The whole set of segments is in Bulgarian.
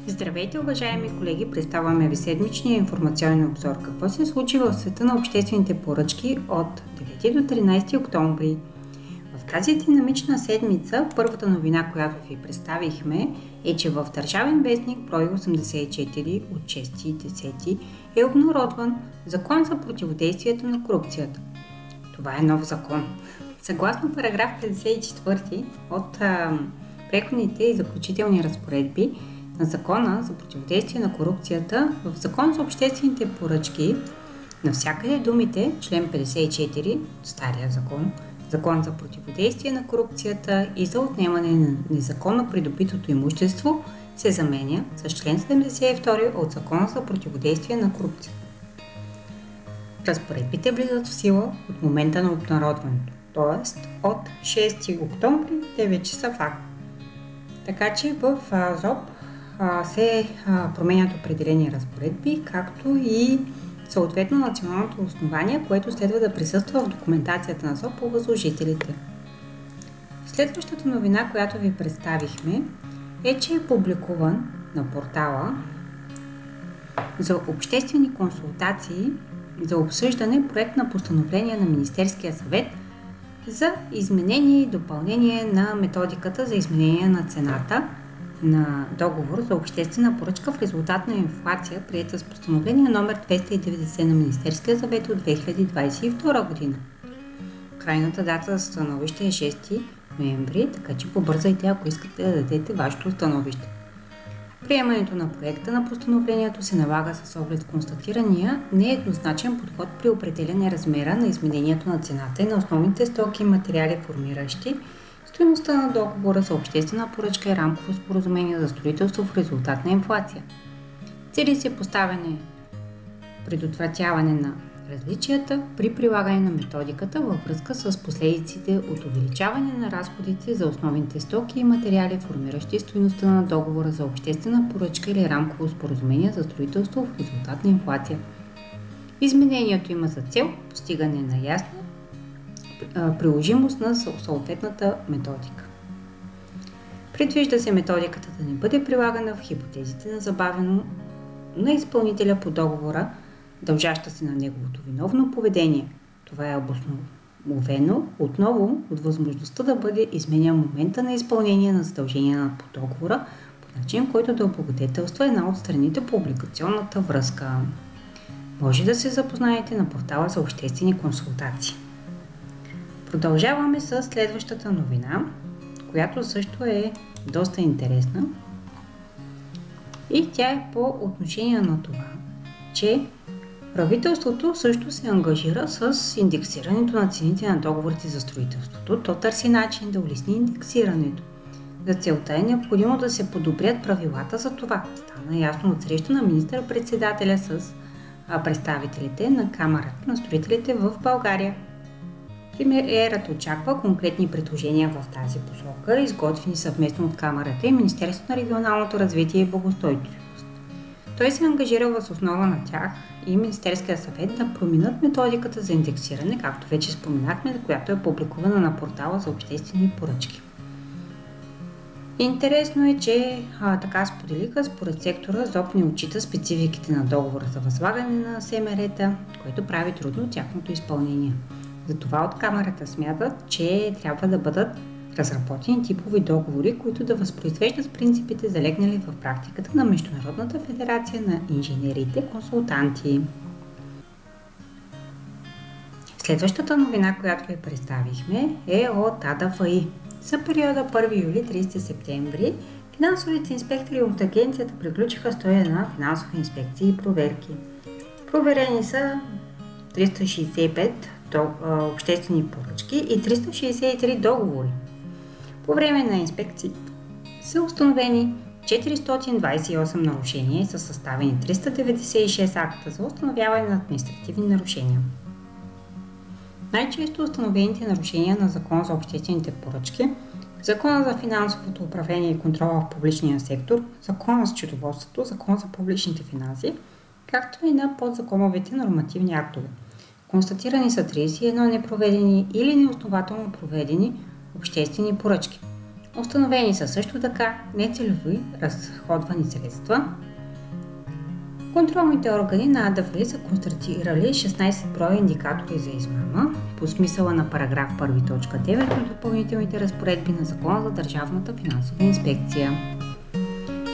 Здравейте, уважаеми колеги! Представяме ви седмичния информационен обзор. Какво се случи в света на обществените поръчки от 9 до 13 октомври? В тази динамична седмица първата новина, която ви представихме, е, че в Държавен вестник брой 84 от 6 и 10 е обнародван Закон за противодействието на корупцията. Това е нов закон. Съгласно параграф 54 от Преходните и заключителни разпоредби на Закона за противодействие на корупцията, в Закон за обществените поръчки навсякъде думите член 54 от стария закон, Закон за противодействие на корупцията и за отнемане на незаконно придобитото имущество се заменя с член 72 от Закона за противодействие на корупцията. Разпоредбите влизат в сила от момента на обнародването, т.е. от 6 октомври 9 часа факт. Така че в ЗОП се променят определени разпоредби, както и съответно националното основание, което следва да присъства в документацията на ЗОП по възложителите. Следващата новина, която ви представихме, е, че е публикуван на портала за обществени консултации за обсъждане проект на постановление на Министерския съвет за изменение и допълнение на методиката за изменение на цената на договор за обществена поръчка в резултат на инфлация, приета с постановление номер 290 на Министерския съвет от 2022 година. Крайната дата за становище е 6 ноември, така че побързайте, ако искате да дадете вашето становище. Приемането на проекта на постановлението се налага с оглед констатирания нееднозначен подход при определяне размера на изменението на цената и на основните стоки и материали, формиращи стойността на договора за обществена поръчка и рамково споразумение за строителство в резултат на инфлация. Цели се поставяне предотвратяване на различията при прилагане на методиката във връзка с последиците от увеличаване на разходите за основните стоки и материали, формиращи стойността на договора за обществена поръчка или рамково споразумение за строителство в резултат на инфлация. Изменението има за цел постигане на ясна приложимост на съответната методика. Предвижда се методиката да не бъде прилагана в хипотезите на забавено на изпълнителя по договора, дължаща се на неговото виновно поведение. Това е обусловено отново от възможността да бъде изменен момента на изпълнение на задължения по договора по начин, който да облагодетелства една от страните по облигационната връзка. Може да се запознаете на портала за обществени консултации. Продължаваме с следващата новина, която също е доста интересна и тя е по отношение на това, че правителството също се ангажира с индексирането на цените на договорите за строителството. То търси начин да улесни индексирането. За целта е необходимо да се подобрят правилата за това. Стана ясно от среща на министър-председателя с представителите на Камарата на строителите в България. Премиерът очаква конкретни предложения в тази посока, изготвени съвместно от Камарата и Министерството на регионалното развитие и благоустройството. Той се ангажира въз основа на тях и Министерския съвет да променят методиката за индексиране, както вече споменахме, която е публикувана на портала за обществени поръчки. Интересно е, че така споделиха, според сектора ЗОП не отчита спецификите на договора за възлагане на СМР-та, което прави трудно тяхното изпълнение. Затова от Камарата смятат, че трябва да бъдат разработени типови договори, които да възпроизвеждат принципите, залегнали в практиката на Международната федерация на инженерите консултанти. Следващата новина, която ви представихме, е от АДФИ. За периода 1 юли 30 септември финансовите инспектори от агенцията приключиха 101 финансови инспекции и проверки. Проверени са 365 обществени поръчки и 363 договори. По време на инспекции са установени 428 нарушения и са съставени 396 акта за установяване на административни нарушения. Най-често установените нарушения на Закона за обществените поръчки, Закона за финансовото управление и контрола в публичния сектор, Закона за счетоводството, Закона за публичните финанси, както и на подзаконовите нормативни актове. Констатирани са 31 непроведени или неоснователно проведени обществени поръчки. Установени са също така нецелеви разходвани средства. Контролните органи на АДФИ са констатирали 16 броя индикатори за измама по смисъла на параграф 1, точка 9 от допълнителните разпоредби на Закона за държавната финансова инспекция.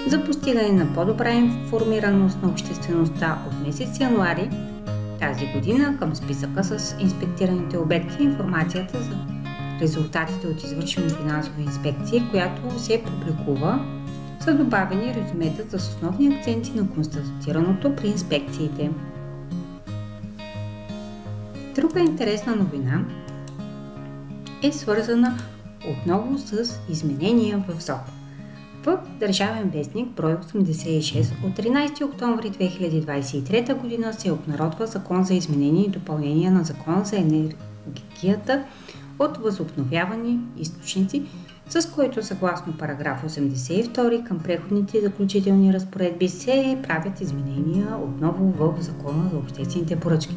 За постигане на по-добра информираност на обществеността от месец януари тази година към списъка с инспектираните обекти информацията за резултатите от извършени финансови инспекции, която се публикува, са добавени резюмета с основни акценти на констатираното при инспекциите. Друга интересна новина е свързана отново с изменения в ЗОП. В Държавен вестник брой 86 от 13 октомври 2023 г. се обнародва Закон за изменение и допълнение на Закона за енергията от възобновявани източници, с който съгласно параграф 82 към преходните и заключителни разпоредби се правят изменения отново в Закона за обществените поръчки.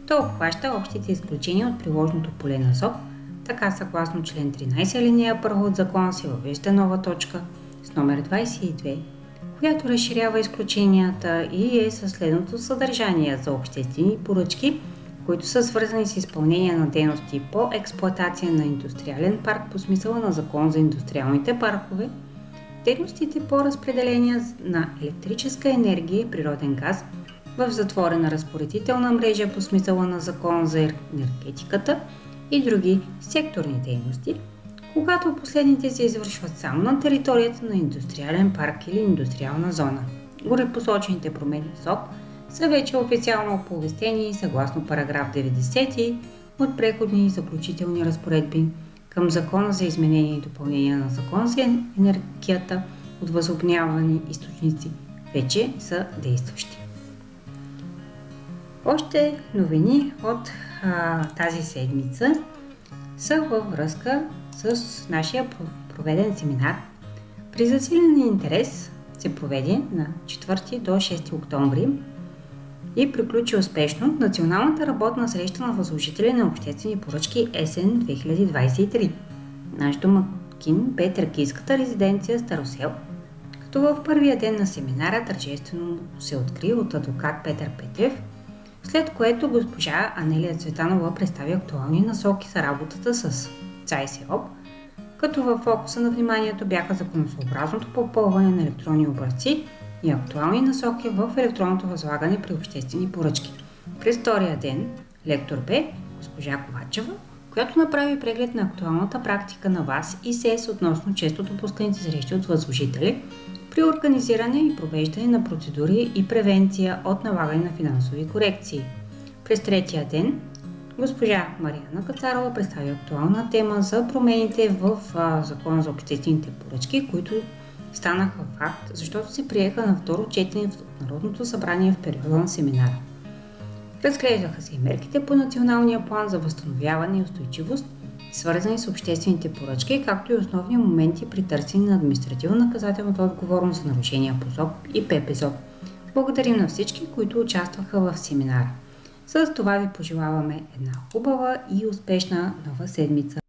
То обхваща общите изключения от приложното поле на ЗОП. Така съгласно член 13 алинея 1 от Закона се въвежда нова точка с номер 22, която разширява изключенията и е със следното съдържание за обществени поръчки, които са свързани с изпълнение на дейности по експлоатация на индустриален парк по смисъла на Закон за индустриалните паркове, дейностите по разпределение на електрическа енергия и природен газ в затворена разпоредителна мрежа по смисъла на Закон за енергетиката и други секторни дейности, когато последните се извършват само на територията на индустриален парк или индустриална зона. Горепосочените промени в ЗОП са вече официално оповестени съгласно параграф 90 от преходни и заключителни разпоредби към Закона за изменение и допълнение на Закон за енергията от възобновяеми източници вече са действащи. Още новини от тази седмица са във връзка с нашия проведен семинар. При засилен интерес се проведе на 4 до 6 октомври и приключи успешно националната работна среща на възложители на обществени поръчки есен 2023. Наш домакин бе тракийската резиденция Старосел, като в първия ден на семинара тържествено се откри от адвокат Петър Петрев, след което госпожа Анелия Цветанова представи актуални насоки за работата с ЦАИСЕОП, като във фокуса на вниманието бяха законосъобразното попълване на електронни образци и актуални насоки в електронното възлагане при обществени поръчки. През втория ден лектор бе госпожа Ковачева, която направи преглед на актуалната практика на ВАС и СЕС относно често допусканите срещи от възложители при организиране и провеждане на процедури и превенция от налагане на финансови корекции. През третия ден госпожа Мариана Кацарова представи актуална тема за промените в Закона за обществените поръчки, които станаха факт, защото се приеха на второ четене в Народното събрание в периода на семинара. Разглеждаха се и мерките по Националния план за възстановяване и устойчивост, свързани с обществените поръчки, както и основни моменти при търсене на административно-наказателната отговорност за нарушения по ЗОП и ППЗОП. Благодарим на всички, които участваха в семинара. С това ви пожелаваме една хубава и успешна нова седмица.